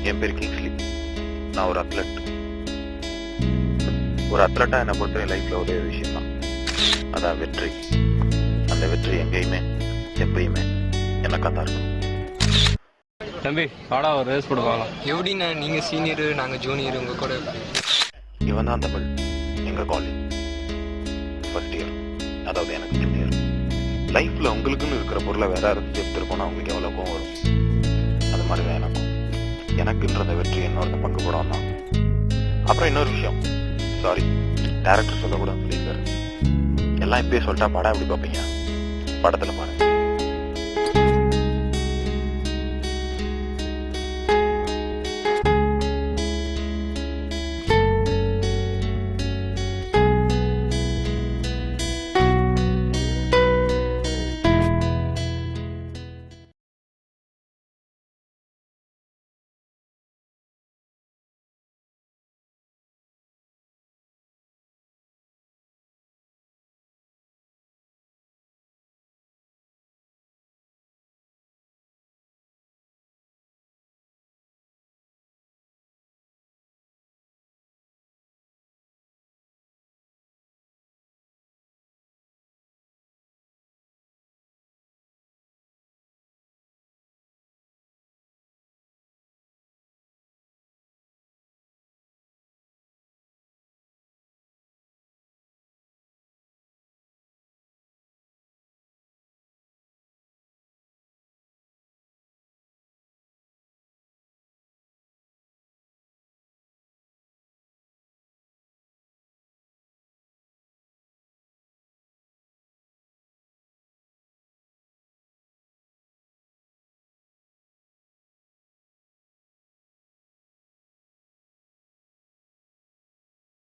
என் பேர் கிங்ஸ்லி. நான் ஒரு அத்லட். ஒரு அத்லட்டா என்னை பொறுத்த லைஃப்ல ஒரே ஒரு விஷயம் தான், அதான் வெற்றி. அந்த வெற்றி எங்கேயுமே எப்பயுமே எனக்கா தான் இருக்கும். தம்பி வாடா ஒரு ரேஸ் போட்டு பார்க்கலாம். எப்படிண்ணா நீங்கள் சீனியரு நாங்கள் ஜூனியர் உங்கள் கூட? இவன் தான் தமிழ், எங்க காலேஜ் ஃபர்ஸ்ட் இயர், அதாவது எனக்கு ஜூனியர். லைஃப்ல உங்களுக்குன்னு இருக்கிற பொருளை வேற யாராவது எடுத்துருக்கோம்னா உங்களுக்கு எவ்வளோ கோவம் வரும். அது மாதிரி தான் எனக்கும். எனக்குன்ற அந்த வெற்றி இன்னொருத்த பங்கு போடணும். அப்புறம் இன்னொரு விஷயம், சாரி டேரக்டர் சொல்லக்கூடாதுன்னு சொல்லியிருக்காரு. எல்லாம் இப்பயே சொல்லிட்டா படம் எப்படி பார்ப்பீங்க? படத்துல பாருங்க.